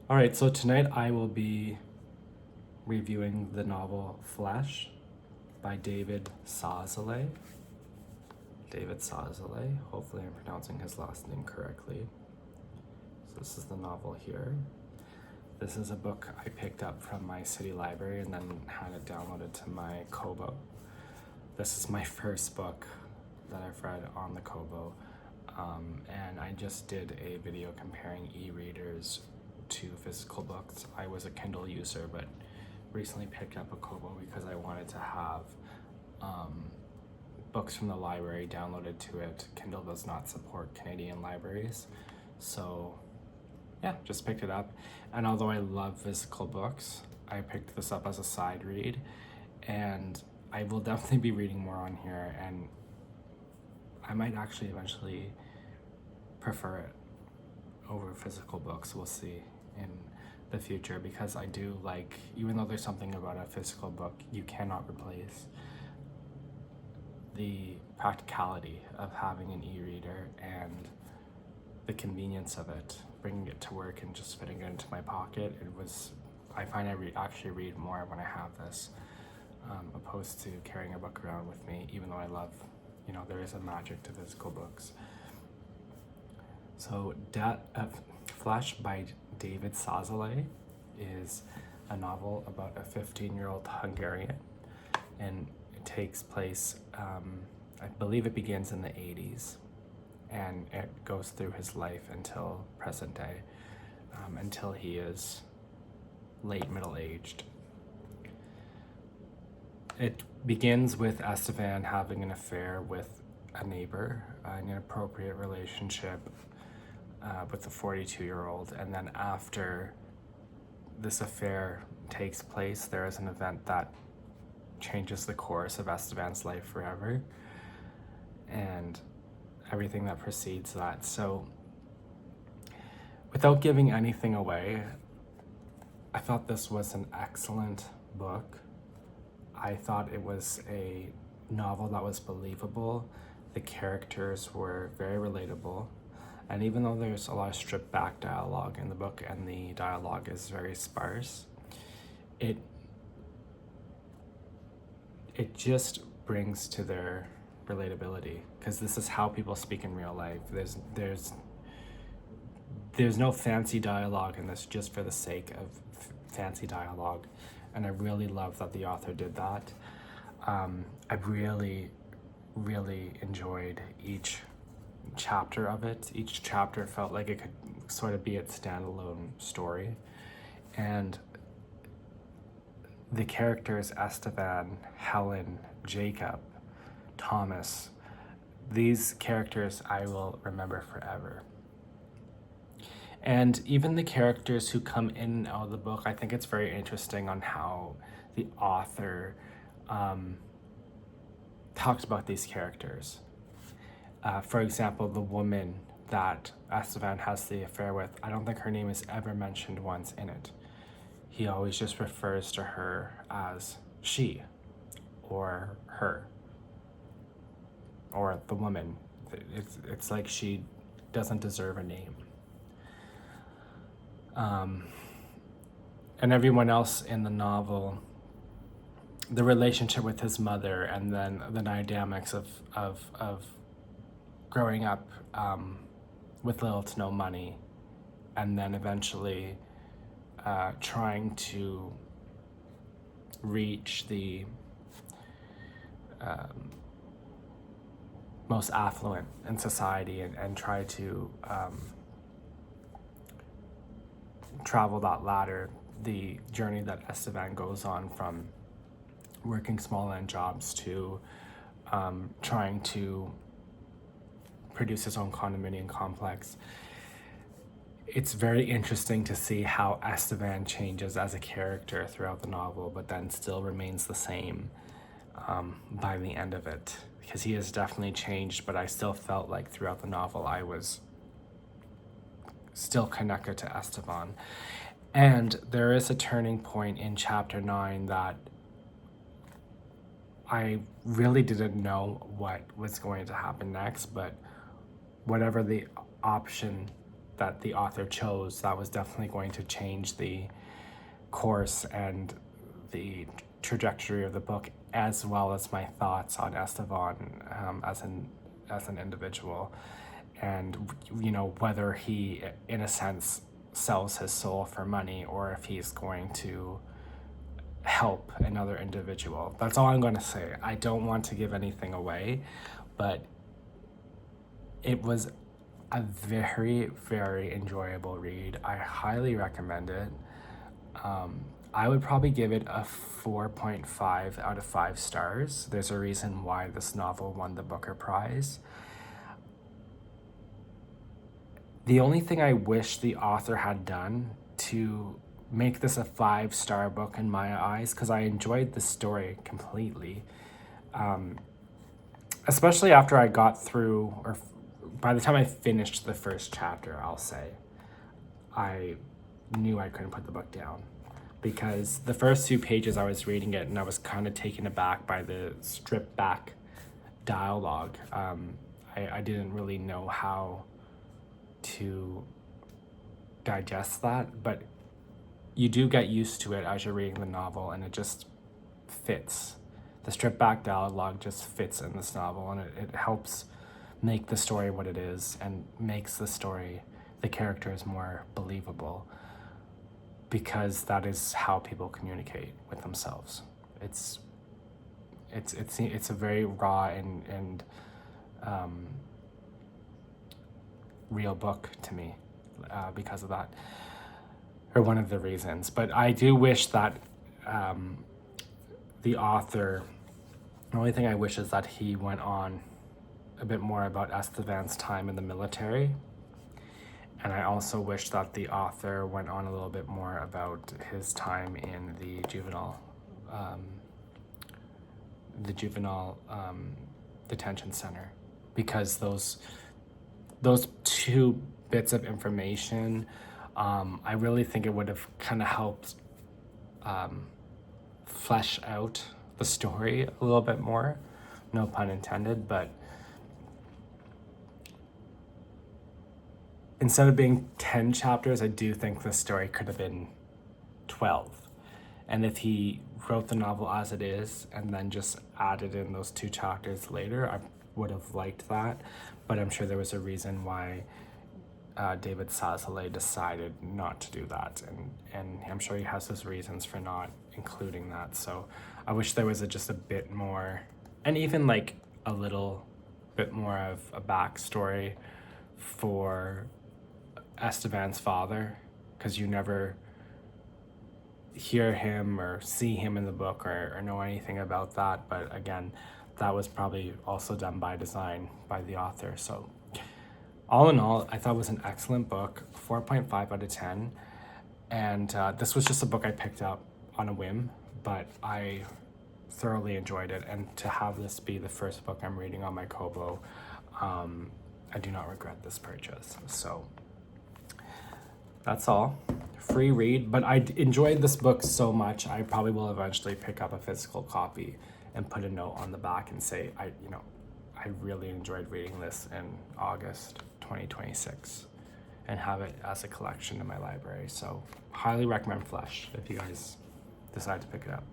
All right, so tonight I will be reviewing the novel Flesh by David Szalay. David Szalay. Hopefully, I'm pronouncing his last name correctly. So, this is the novel here. This is a book I picked up from my city library and then had it downloaded to my Kobo. This is my first book that I've read on the Kobo. And I just did a video comparing e-readers to physical books. I was a Kindle user, but recently picked up a Kobo because I wanted to have books from the library downloaded to it. Kindle does not support Canadian libraries, so yeah, just picked it up. And although I love physical books, I picked this up as a side read, and I will definitely be reading more on here, and I might actually eventually prefer it over physical books. We'll see in the future, because I do like, even though there's something about a physical book you cannot replace, the practicality of having an e-reader and the convenience of it, bringing it to work and just fitting it into my pocket. I find I actually read more when I have this, opposed to carrying a book around with me, even though I love, there is a magic to physical books. So, Flesh by David Szalay is a novel about a 15-year-old Hungarian, and it takes place, I believe it begins in the 80s, and it goes through his life until present day, until he is late middle-aged. It begins with Estevan having an affair with a neighbor, an inappropriate relationship with a 42-year-old, and then after this affair takes place, there is an event that changes the course of Estevan's life forever, and everything that precedes that. So, without giving anything away, I thought this was an excellent book. I thought it was a novel that was believable. The characters were very relatable. And even though there's a lot of stripped back dialogue in the book and the dialogue is very sparse, it just brings to their relatability, because this is how people speak in real life. There's no fancy dialogue in this just for the sake of fancy dialogue, and I really love that the author did that. I really enjoyed each chapter of it. Each chapter felt like it could sort of be its standalone story, and the characters Estevan, Helen, Jacob, Thomas, these characters I will remember forever. And even the characters who come in and out of the book, I think it's very interesting on how the author talks about these characters. For example, the woman that Estevan has the affair with, I don't think her name is ever mentioned once in it. He always just refers to her as she, or her, or the woman. It's like she doesn't deserve a name. And everyone else in the novel, the relationship with his mother, and then the dynamics of growing up with little to no money, and then eventually trying to reach the most affluent in society, and try to travel that ladder, the journey that Estevan goes on from working small end jobs to trying to produce his own condominium complex. It's very interesting to see how Estevan changes as a character throughout the novel, but then still remains the same by the end of it, because he has definitely changed, but I still felt like throughout the novel I was still connected to Estevan. And there is a turning point in chapter 9 that I really didn't know what was going to happen next, but whatever the option that the author chose that was definitely going to change the course and the trajectory of the book, as well as my thoughts on Esteban as an individual, and whether he, in a sense, sells his soul for money or if he's going to help another individual. That's all I'm going to say. I don't want to give anything away, but it was a very, very enjoyable read. I highly recommend it. I would probably give it a 4.5 out of 5 stars. There's a reason why this novel won the Booker Prize. The only thing I wish the author had done to make this a 5-star book in my eyes, because I enjoyed the story completely, especially after I got through, or by the time I finished the first chapter, I'll say, I knew I couldn't put the book down. Because the first 2 pages I was reading it and I was kind of taken aback by the stripped back dialogue. I didn't really know how to digest that, but you do get used to it as you're reading the novel, and it just fits. The stripped back dialogue just fits in this novel, and it helps make the story what it is and makes the characters more believable, because that is how people communicate with themselves. It's a very raw and real book to me because of that, or one of the reasons. But I do wish that the author, the only thing I wish is that he went on a bit more about Esteban's time in the military. And I also wish that the author went on a little bit more about his time in the juvenile detention center, because those 2 bits of information, I really think it would have kind of helped flesh out the story a little bit more. No pun intended, but instead of being 10 chapters, I do think the story could have been 12. And if he wrote the novel as it is and then just added in those 2 chapters later, I would have liked that. But I'm sure there was a reason why David Szalay decided not to do that. And I'm sure he has his reasons for not including that. So I wish there was just a bit more, and even like a little bit more of a backstory for Esteban's father, because you never hear him or see him in the book or know anything about that. But again, that was probably also done by design by the author. So all in all, I thought it was an excellent book, 4.5 out of 10. And this was just a book I picked up on a whim, but I thoroughly enjoyed it. And to have this be the first book I'm reading on my Kobo, I do not regret this purchase. So that's all. Free read, but I enjoyed this book so much, I probably will eventually pick up a physical copy and put a note on the back and say, I really enjoyed reading this in August 2026, and have it as a collection in my library. So highly recommend Flesh if you guys decide to pick it up.